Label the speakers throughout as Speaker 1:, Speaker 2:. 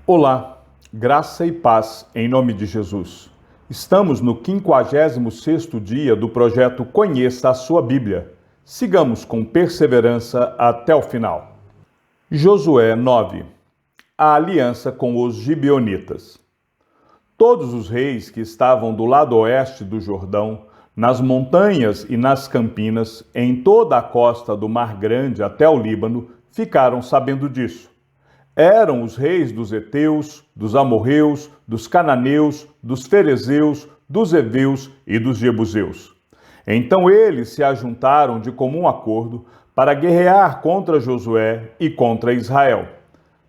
Speaker 1: Olá, graça e paz em nome de Jesus. Estamos no 56º dia do projeto Conheça a Sua Bíblia. Sigamos com perseverança até o final. Josué 9. A aliança com os gibeonitas. Todos os reis que estavam do lado oeste do Jordão, nas montanhas e nas campinas, em toda a costa do Mar Grande até o Líbano, ficaram sabendo disso. Eram os reis dos heteus, dos amorreus, dos cananeus, dos ferezeus, dos heveus e dos jebuseus. Então eles se ajuntaram de comum acordo para guerrear contra Josué e contra Israel.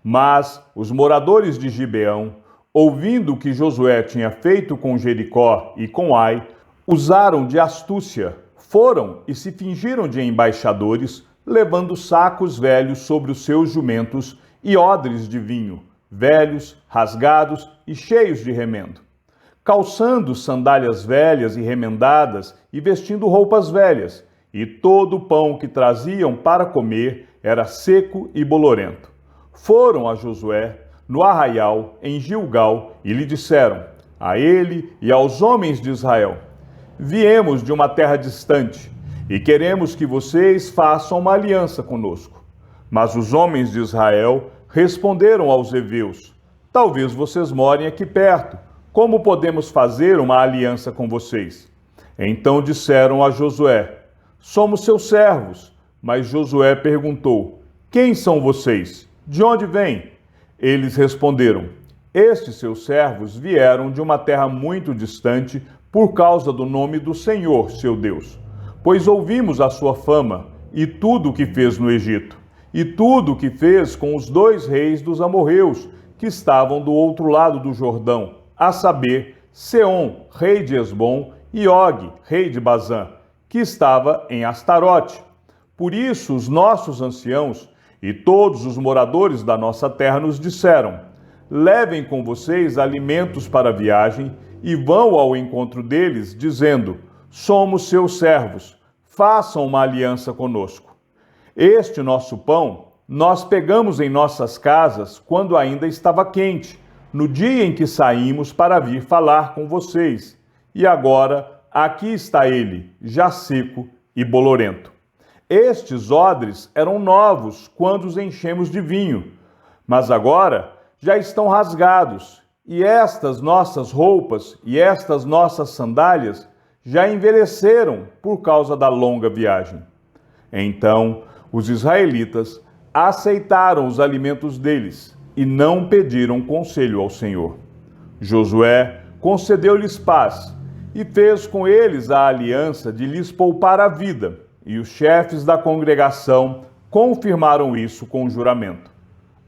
Speaker 1: Mas os moradores de Gibeão, ouvindo o que Josué tinha feito com Jericó e com Ai, usaram de astúcia, foram e se fingiram de embaixadores, levando sacos velhos sobre os seus jumentos e odres de vinho, velhos, rasgados e cheios de remendo, calçando sandálias velhas e remendadas e vestindo roupas velhas, e todo o pão que traziam para comer era seco e bolorento. Foram a Josué no arraial em Gilgal e lhe disseram, a ele e aos homens de Israel: viemos de uma terra distante e queremos que vocês façam uma aliança conosco. Mas os homens de Israel responderam aos heveus: talvez vocês morem aqui perto. Como podemos fazer uma aliança com vocês? Então disseram a Josué: somos seus servos. Mas Josué perguntou: quem são vocês? De onde vêm? Eles responderam: estes seus servos vieram de uma terra muito distante por causa do nome do Senhor, seu Deus. Pois ouvimos a sua fama e tudo o que fez no Egito, e tudo o que fez com os 2 reis dos amorreus, que estavam do outro lado do Jordão, a saber, Seom, rei de Esbom, e Og, rei de Bazã, que estava em Astarote. Por isso os nossos anciãos e todos os moradores da nossa terra nos disseram: levem com vocês alimentos para a viagem e vão ao encontro deles, dizendo: somos seus servos, façam uma aliança conosco. Este nosso pão nós pegamos em nossas casas quando ainda estava quente, no dia em que saímos para vir falar com vocês. E agora aqui está ele, já seco e bolorento. Estes odres eram novos quando os enchemos de vinho, mas agora já estão rasgados, e estas nossas roupas e estas nossas sandálias já envelheceram por causa da longa viagem. Então os israelitas aceitaram os alimentos deles e não pediram conselho ao Senhor. Josué concedeu-lhes paz e fez com eles a aliança de lhes poupar a vida, e os chefes da congregação confirmaram isso com juramento.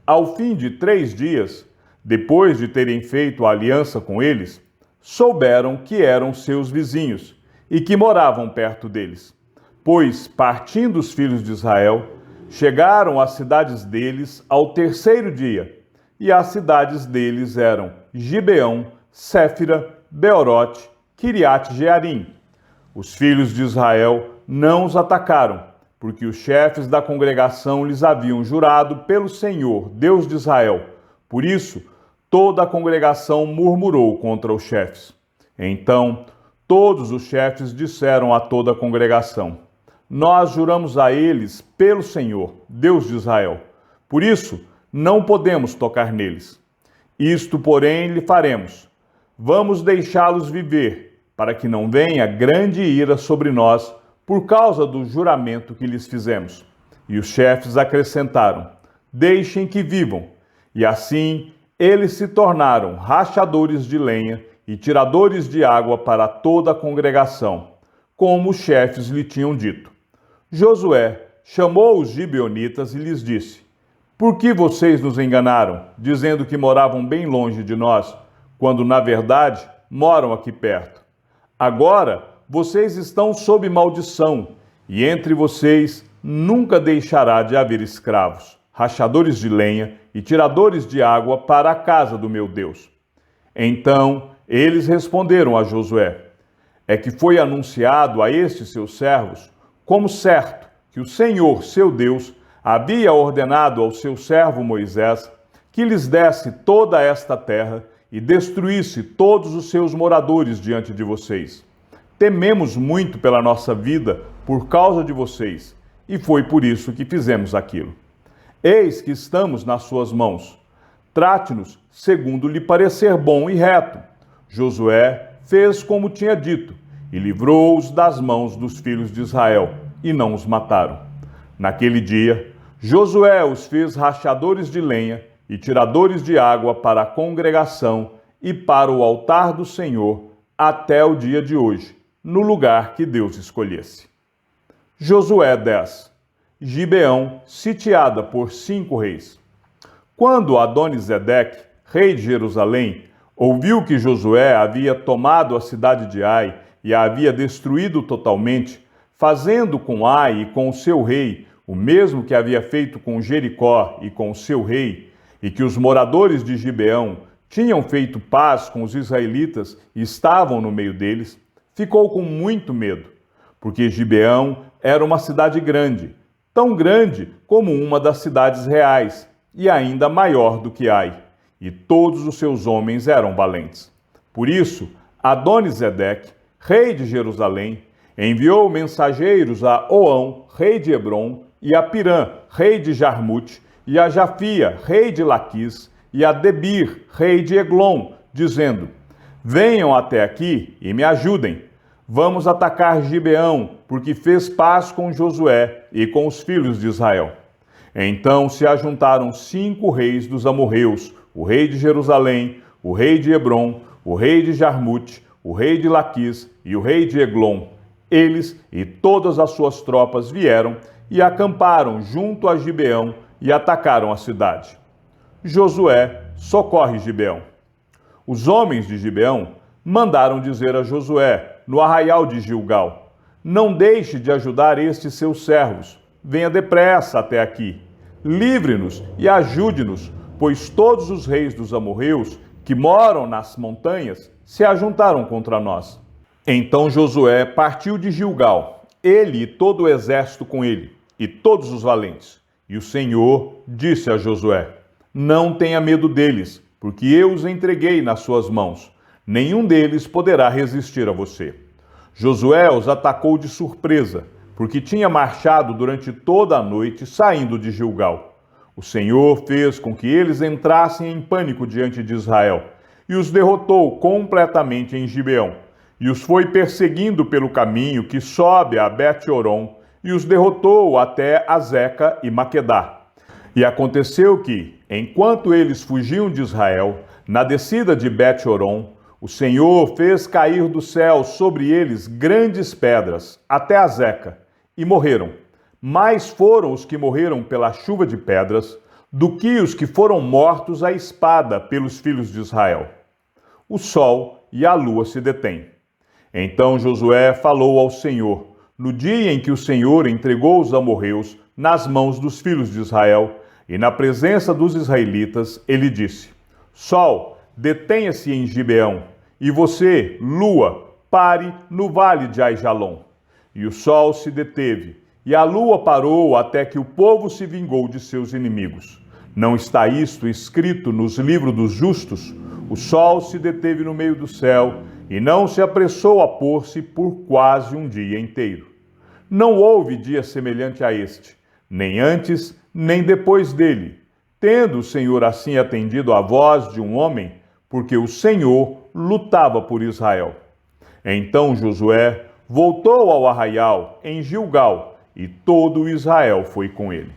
Speaker 1: Ao fim de 3 dias, depois de terem feito a aliança com eles, souberam que eram seus vizinhos e que moravam perto deles. Pois, partindo os filhos de Israel, chegaram às cidades deles ao 3º dia, e as cidades deles eram Gibeão, Séfira, Beorote, Quiriate-Jearim. Os filhos de Israel não os atacaram, porque os chefes da congregação lhes haviam jurado pelo Senhor, Deus de Israel. Por isso, toda a congregação murmurou contra os chefes. Então, todos os chefes disseram a toda a congregação: nós juramos a eles pelo Senhor, Deus de Israel. Por isso, não podemos tocar neles. Isto, porém, lhe faremos: vamos deixá-los viver, para que não venha grande ira sobre nós por causa do juramento que lhes fizemos. E os chefes acrescentaram: deixem que vivam. E assim eles se tornaram rachadores de lenha e tiradores de água para toda a congregação, como os chefes lhe tinham dito. Josué chamou os gibeonitas e lhes disse: por que vocês nos enganaram, dizendo que moravam bem longe de nós, quando na verdade moram aqui perto? Agora vocês estão sob maldição, e entre vocês nunca deixará de haver escravos, rachadores de lenha e tiradores de água para a casa do meu Deus. Então eles responderam a Josué: é que foi anunciado a estes seus servos, como certo, que o Senhor, seu Deus, havia ordenado ao seu servo Moisés que lhes desse toda esta terra e destruísse todos os seus moradores diante de vocês. Tememos muito pela nossa vida por causa de vocês, e foi por isso que fizemos aquilo. Eis que estamos nas suas mãos. Trate-nos segundo lhe parecer bom e reto. Josué fez como tinha dito, e livrou-os das mãos dos filhos de Israel, e não os mataram. Naquele dia, Josué os fez rachadores de lenha e tiradores de água para a congregação e para o altar do Senhor até o dia de hoje, no lugar que Deus escolhesse. Josué 10. Gibeão, sitiada por 5 reis. Quando Adoni-Zedeque, rei de Jerusalém, ouviu que Josué havia tomado a cidade de Ai e a havia destruído totalmente, fazendo com Ai e com o seu rei o mesmo que havia feito com Jericó e com o seu rei, e que os moradores de Gibeão tinham feito paz com os israelitas e estavam no meio deles, ficou com muito medo, porque Gibeão era uma cidade grande, tão grande como uma das cidades reais, e ainda maior do que Ai, e todos os seus homens eram valentes. Por isso, Adoni-Zedeque, rei de Jerusalém, enviou mensageiros a Oão, rei de Hebrom, e a Pirã, rei de Jarmute, e a Jafia, rei de Laquis, e a Debir, rei de Eglon, dizendo: venham até aqui e me ajudem. Vamos atacar Gibeão, porque fez paz com Josué e com os filhos de Israel. Então se ajuntaram 5 reis dos amorreus, o rei de Jerusalém, o rei de Hebrom, o rei de Jarmute, o rei de Laquis e o rei de Eglon. Eles e todas as suas tropas vieram e acamparam junto a Gibeão e atacaram a cidade. Josué socorre Gibeão. Os homens de Gibeão mandaram dizer a Josué, no arraial de Gilgal: não deixe de ajudar estes seus servos. Venha depressa até aqui. Livre-nos e ajude-nos, pois todos os reis dos amorreus que moram nas montanhas se ajuntaram contra nós. Então Josué partiu de Gilgal, ele e todo o exército com ele, e todos os valentes. E o Senhor disse a Josué: não tenha medo deles, porque eu os entreguei nas suas mãos. Nenhum deles poderá resistir a você. Josué os atacou de surpresa, porque tinha marchado durante toda a noite saindo de Gilgal. O Senhor fez com que eles entrassem em pânico diante de Israel, e os derrotou completamente em Gibeão, e os foi perseguindo pelo caminho que sobe a Bet-Horon, e os derrotou até Azeca e Maquedá. E aconteceu que, enquanto eles fugiam de Israel, na descida de Bet-Horon, o Senhor fez cair do céu sobre eles grandes pedras, até Azeca, e morreram. Mais foram os que morreram pela chuva de pedras, do que os que foram mortos à espada pelos filhos de Israel. O sol e a lua se detêm. Então Josué falou ao Senhor, no dia em que o Senhor entregou os amorreus nas mãos dos filhos de Israel, e na presença dos israelitas, ele disse: sol, detenha-se em Gibeão, e você, lua, pare no vale de Aijalon. E o sol se deteve, e a lua parou até que o povo se vingou de seus inimigos. Não está isto escrito nos livros dos justos? O sol se deteve no meio do céu, e não se apressou a pôr-se por quase um dia inteiro. Não houve dia semelhante a este, nem antes, nem depois dele, tendo o Senhor assim atendido à voz de um homem, porque o Senhor lutava por Israel. Então Josué voltou ao arraial em Gilgal, e todo Israel foi com ele.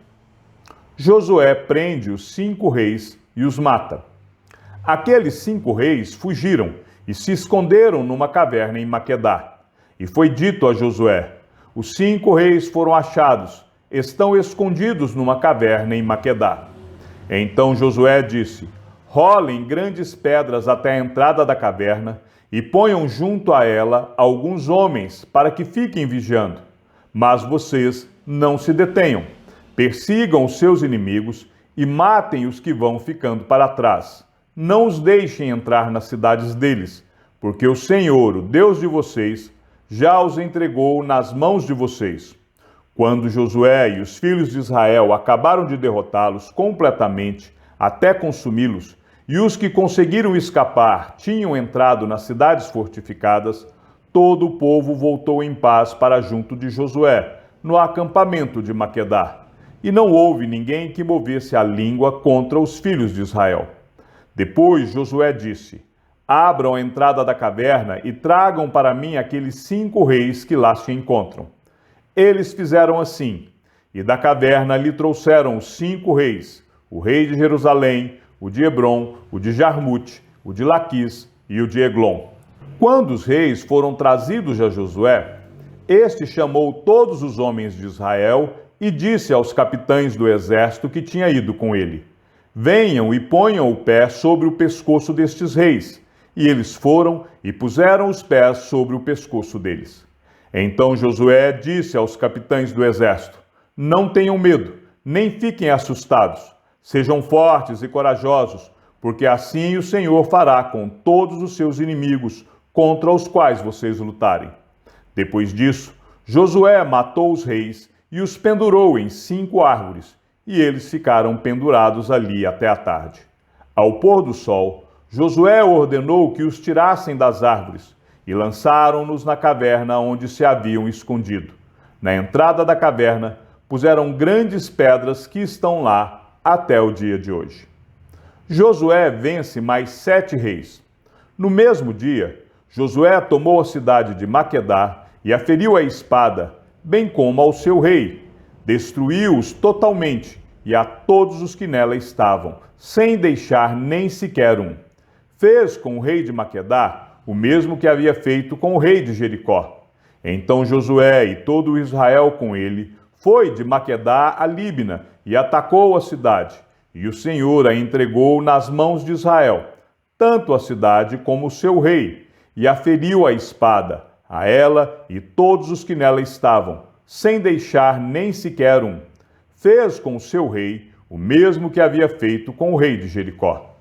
Speaker 1: Josué prende os 5 reis e os mata. Aqueles 5 reis fugiram e se esconderam numa caverna em Maquedá. E foi dito a Josué: os 5 reis foram achados, estão escondidos numa caverna em Maquedá. Então Josué disse: rolem grandes pedras até a entrada da caverna e ponham junto a ela alguns homens para que fiquem vigiando. Mas vocês não se detenham, persigam os seus inimigos e matem os que vão ficando para trás. Não os deixem entrar nas cidades deles, porque o Senhor, o Deus de vocês, já os entregou nas mãos de vocês. Quando Josué e os filhos de Israel acabaram de derrotá-los completamente, até consumi-los, e os que conseguiram escapar tinham entrado nas cidades fortificadas, todo o povo voltou em paz para junto de Josué, no acampamento de Maquedá. E não houve ninguém que movesse a língua contra os filhos de Israel. Depois Josué disse: abram a entrada da caverna e tragam para mim aqueles 5 reis que lá se encontram. Eles fizeram assim, e da caverna lhe trouxeram os 5 reis, o rei de Jerusalém, o de Hebrom, o de Jarmute, o de Laquis e o de Eglon. Quando os reis foram trazidos a Josué, este chamou todos os homens de Israel e disse aos capitães do exército que tinha ido com ele: venham e ponham o pé sobre o pescoço destes reis. E eles foram e puseram os pés sobre o pescoço deles. Então Josué disse aos capitães do exército: não tenham medo, nem fiquem assustados. Sejam fortes e corajosos, porque assim o Senhor fará com todos os seus inimigos contra os quais vocês lutarem. Depois disso, Josué matou os reis e os pendurou em 5 árvores, e eles ficaram pendurados ali até a tarde. Ao pôr do sol, Josué ordenou que os tirassem das árvores e lançaram-nos na caverna onde se haviam escondido. Na entrada da caverna, puseram grandes pedras que estão lá até o dia de hoje. Josué vence mais 7 reis. No mesmo dia, Josué tomou a cidade de Maquedá e a feriu à espada, bem como ao seu rei. Destruiu-os totalmente e a todos os que nela estavam, sem deixar nem sequer um. Fez com o rei de Maquedá o mesmo que havia feito com o rei de Jericó. Então Josué e todo Israel com ele foi de Maquedá a Líbina e atacou a cidade. E o Senhor a entregou nas mãos de Israel, tanto a cidade como o seu rei, e a feriu à espada, a ela e todos os que nela estavam, sem deixar nem sequer um. Fez com o seu rei o mesmo que havia feito com o rei de Jericó.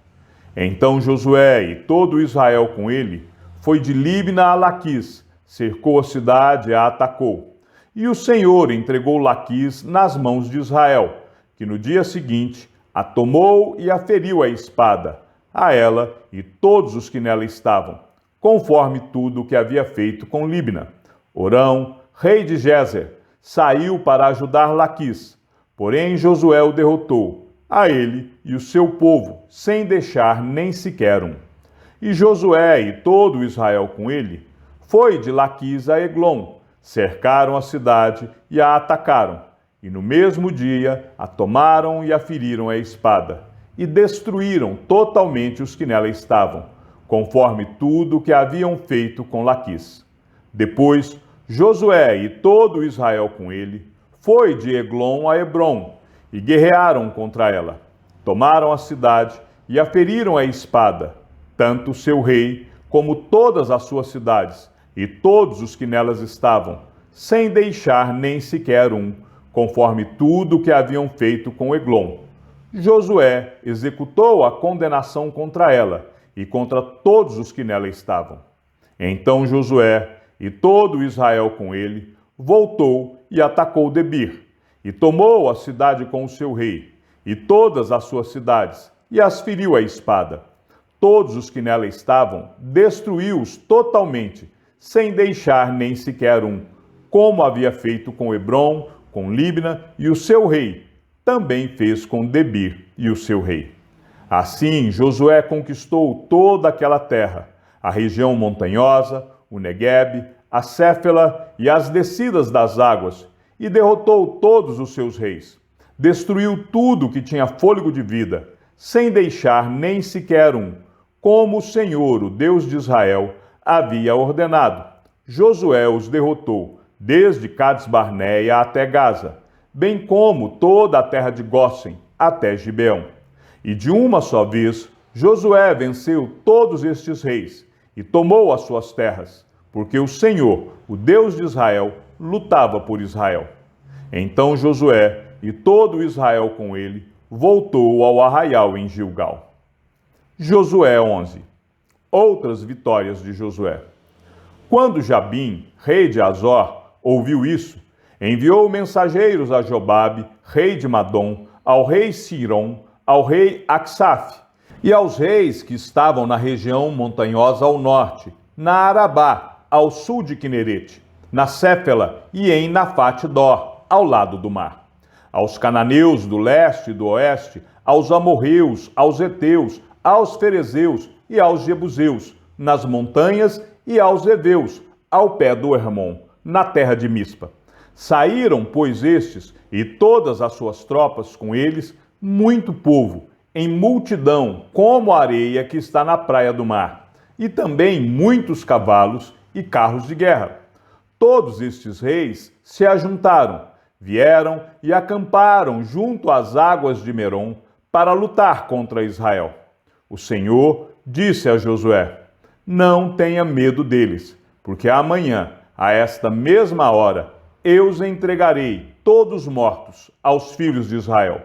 Speaker 1: Então Josué e todo Israel com ele foi de Líbina a Laquis, cercou a cidade e a atacou. E o Senhor entregou Laquis nas mãos de Israel, que no dia seguinte a tomou e a feriu à espada, a ela e todos os que nela estavam, conforme tudo o que havia feito com Líbina. Orão, rei de Gézer, saiu para ajudar Laquis, porém Josué o derrotou, a ele e o seu povo, sem deixar nem sequer um. E Josué e todo Israel com ele foi de Laquis a Eglon, cercaram a cidade e a atacaram, e no mesmo dia a tomaram e a feriram à espada, e destruíram totalmente os que nela estavam, conforme tudo o que haviam feito com Laquis. Depois, Josué e todo Israel com ele foi de Eglon a Hebrom, e guerrearam contra ela. Tomaram a cidade e a feriram à espada, tanto o seu rei como todas as suas cidades, e todos os que nelas estavam, sem deixar nem sequer um, conforme tudo o que haviam feito com Eglon. Josué executou a condenação contra ela e contra todos os que nela estavam. Então Josué e todo Israel com ele voltou e atacou Debir, e tomou a cidade com o seu rei, e todas as suas cidades, e as feriu à espada. Todos os que nela estavam, destruiu-os totalmente, sem deixar nem sequer um, como havia feito com Hebrom, com Líbina e o seu rei, também fez com Debir e o seu rei. Assim, Josué conquistou toda aquela terra, a região montanhosa, o Neguebe, a Céfela e as descidas das águas, e derrotou todos os seus reis. Destruiu tudo que tinha fôlego de vida, sem deixar nem sequer um, como o Senhor, o Deus de Israel, havia ordenado. Josué os derrotou, desde Cades-Barneia até Gaza, bem como toda a terra de Gósen até Gibeão. E de uma só vez, Josué venceu todos estes reis e tomou as suas terras, porque o Senhor, o Deus de Israel, lutava por Israel. Então Josué e todo Israel com ele voltou ao arraial em Gilgal. Josué 11. Outras vitórias de Josué. Quando Jabim, rei de Azor, ouviu isso, enviou mensageiros a Jobabe, rei de Madom, ao rei Siron, ao rei Acsaf, e aos reis que estavam na região montanhosa ao norte, na Arabá, ao sul de Quinerete, na Céfela e em Nafate-dor, ao lado do mar. Aos cananeus do leste e do oeste, aos amorreus, aos heteus, aos ferezeus e aos jebuseus, nas montanhas, e aos heveus, ao pé do Hermon, na terra de Mispa. Saíram, pois, estes e todas as suas tropas com eles, muito povo, em multidão, como a areia que está na praia do mar, e também muitos cavalos e carros de guerra. Todos estes reis se ajuntaram, vieram e acamparam junto às águas de Merom para lutar contra Israel. O Senhor disse a Josué: não tenha medo deles, porque amanhã, a esta mesma hora, eu os entregarei todos mortos aos filhos de Israel.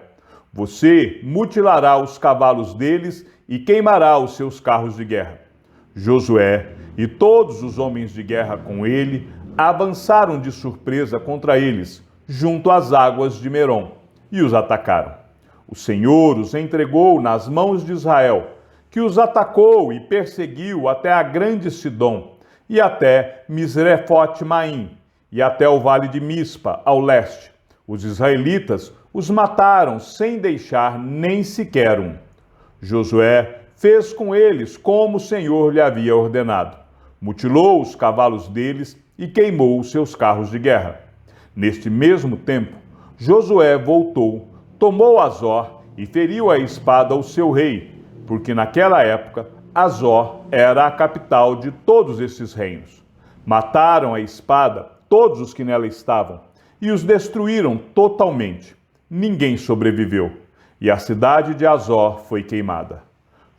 Speaker 1: Você mutilará os cavalos deles e queimará os seus carros de guerra. Josué e todos os homens de guerra com ele avançaram de surpresa contra eles, junto às águas de Merom, e os atacaram. O Senhor os entregou nas mãos de Israel, que os atacou e perseguiu até a grande Sidom, e até Misrefote-Maim, e até o vale de Mispa, ao leste. Os israelitas os mataram sem deixar nem sequer um. Josué fez com eles como o Senhor lhe havia ordenado. Mutilou os cavalos deles e queimou os seus carros de guerra. Neste mesmo tempo, Josué voltou, tomou Azor e feriu a espada o seu rei, porque naquela época Azor era a capital de todos esses reinos. Mataram a espada todos os que nela estavam e os destruíram totalmente. Ninguém sobreviveu, e a cidade de Azor foi queimada.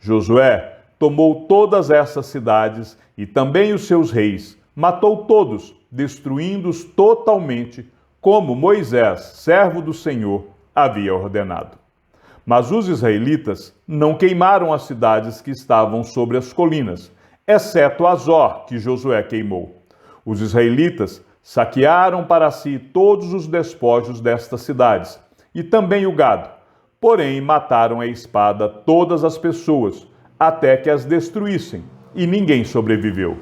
Speaker 1: Josué tomou todas essas cidades e também os seus reis, matou todos, destruindo-os totalmente, como Moisés, servo do Senhor, havia ordenado. Mas os israelitas não queimaram as cidades que estavam sobre as colinas, exceto Azor, que Josué queimou. Os israelitas saquearam para si todos os despojos destas cidades, e também o gado, porém mataram a espada todas as pessoas, até que as destruíssem, e ninguém sobreviveu.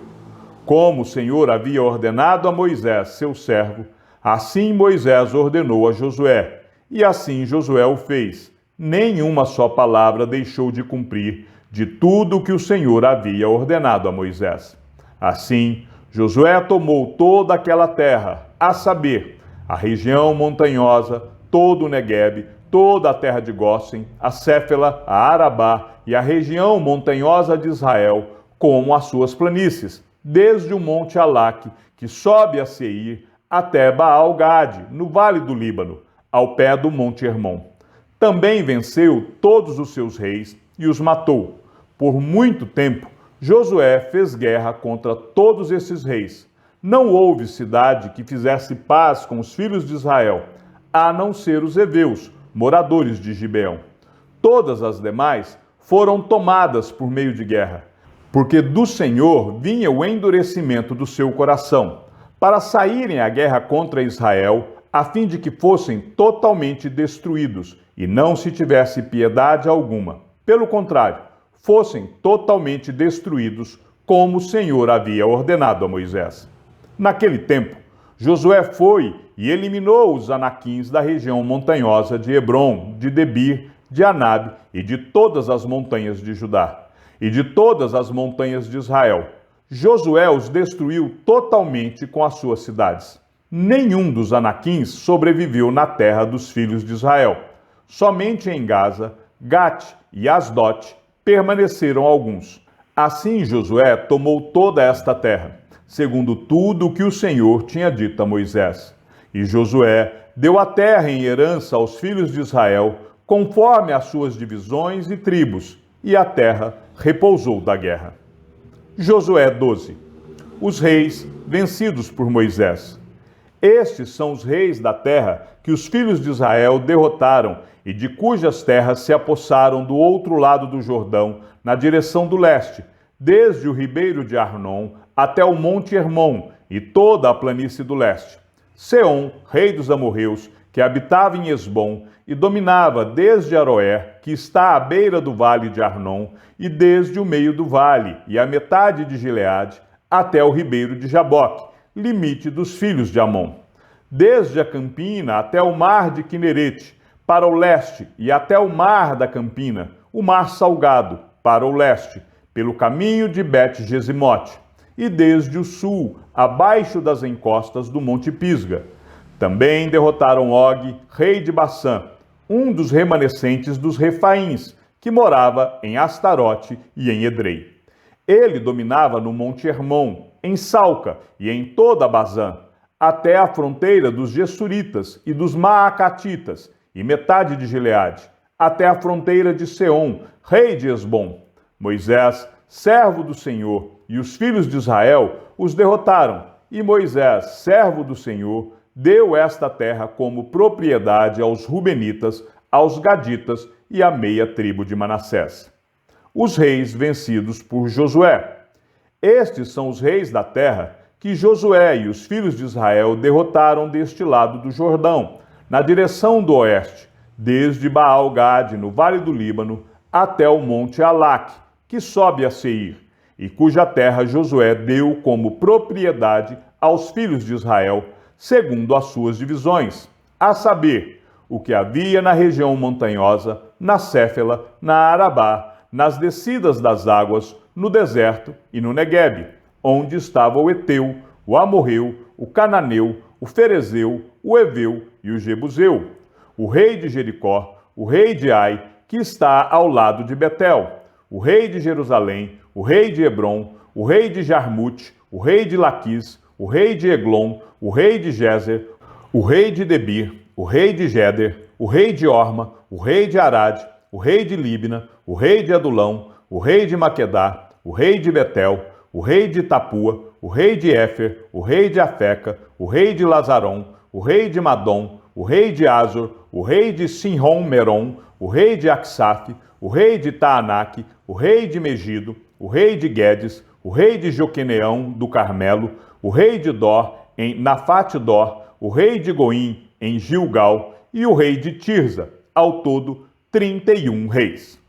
Speaker 1: Como o Senhor havia ordenado a Moisés, seu servo, assim Moisés ordenou a Josué, e assim Josué o fez. Nenhuma só palavra deixou de cumprir de tudo o que o Senhor havia ordenado a Moisés. Assim, Josué tomou toda aquela terra, a saber, a região montanhosa, todo o Neguebe, toda a terra de Gósen, a Céfela, a Arabá e a região montanhosa de Israel, como as suas planícies, desde o monte Alaque, que sobe a Seir, até Baal-Gade, no vale do Líbano, ao pé do monte Hermon. Também venceu todos os seus reis e os matou. Por muito tempo, Josué fez guerra contra todos esses reis. Não houve cidade que fizesse paz com os filhos de Israel, a não ser os heveus, moradores de Gibeão. Todas as demais foram tomadas por meio de guerra, porque do Senhor vinha o endurecimento do seu coração, para saírem à guerra contra Israel, a fim de que fossem totalmente destruídos, e não se tivesse piedade alguma. Pelo contrário, fossem totalmente destruídos, como o Senhor havia ordenado a Moisés. Naquele tempo, Josué foi e eliminou os anaquins da região montanhosa de Hebrom, de Debir, de Anabe e de todas as montanhas de Judá, e de todas as montanhas de Israel. Josué os destruiu totalmente com as suas cidades. Nenhum dos anaquins sobreviveu na terra dos filhos de Israel. Somente em Gaza, Gate e Asdote permaneceram alguns. Assim Josué tomou toda esta terra, segundo tudo o que o Senhor tinha dito a Moisés. E Josué deu a terra em herança aos filhos de Israel, conforme as suas divisões e tribos, e a terra repousou da guerra. Josué 12. Os reis vencidos por Moisés. Estes são os reis da terra que os filhos de Israel derrotaram e de cujas terras se apossaram do outro lado do Jordão, na direção do leste, desde o ribeiro de Arnon até o monte Hermon e toda a planície do leste. Seom, rei dos amorreus, que habitava em Esbom e dominava desde Aroer, que está à beira do vale de Arnon, e desde o meio do vale e a metade de Gileade, até o ribeiro de Jaboque, limite dos filhos de Amon. Desde a campina até o mar de Quinerete, para o leste, e até o mar da campina, o mar salgado, para o leste, pelo caminho de Bet-Gesimote, e desde o sul, abaixo das encostas do Monte Pisga. Também derrotaram Og, rei de Bassã, um dos remanescentes dos Refaíns, que morava em Astarote e em Edrei. Ele dominava no Monte Hermon, em Salca e em toda a Bazã, até a fronteira dos Gessuritas e dos Maacatitas, e metade de Gileade, até a fronteira de Seom, rei de Esbom. Moisés, servo do Senhor, e os filhos de Israel os derrotaram, e Moisés, servo do Senhor, deu esta terra como propriedade aos Rubenitas, aos Gaditas e à meia tribo de Manassés. Os reis vencidos por Josué. Estes são os reis da terra que Josué e os filhos de Israel derrotaram deste lado do Jordão, na direção do oeste, desde Baal-Gade, no vale do Líbano, até o monte Alaque, que sobe a Seir, e cuja terra Josué deu como propriedade aos filhos de Israel, segundo as suas divisões, a saber, o que havia na região montanhosa, na Céfela, na Arabá, nas descidas das águas, no deserto e no Neguebe, onde estava o Eteu, o Amorreu, o Cananeu, o Ferezeu, o Eveu e o Jebuseu, o rei de Jericó, o rei de Ai, que está ao lado de Betel, o rei de Jerusalém, o rei de Hebron, o rei de Jarmute, o rei de Laquis, o rei de Eglon, o rei de Gezer, o rei de Debir, o rei de Geder, o rei de Orma, o rei de Arade, o rei de Libna, o rei de Adulão, o rei de Maquedá, o rei de Betel, o rei de Tapua, o rei de Éfer, o rei de Afeca, o rei de Lazarom, o rei de Madom, o rei de Azor, o rei de Sinrom-Merom, o rei de Aksaf, o rei de Taanaque, o rei de Megido, o rei de Guedes, o rei de Joqueneão do Carmelo, o rei de Dor, em Nafate-Dor, o rei de Goim, em Gilgal, e o rei de Tirza, ao todo 31 reis.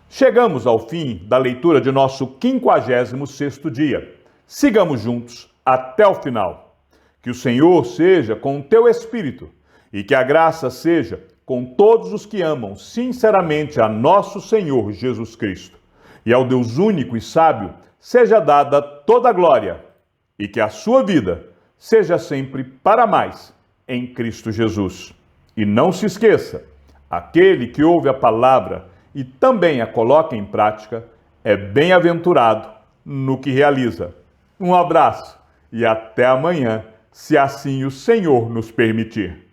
Speaker 1: Chegamos ao fim da leitura de nosso 56º dia. Sigamos juntos até o final. Que o Senhor seja com o teu espírito e que a graça seja com todos os que amam sinceramente a nosso Senhor Jesus Cristo. E ao Deus único e sábio seja dada toda a glória e que a sua vida seja sempre para mais em Cristo Jesus. E não se esqueça, aquele que ouve a palavra e também a coloca em prática é bem-aventurado no que realiza. Um abraço e até amanhã, se assim o Senhor nos permitir.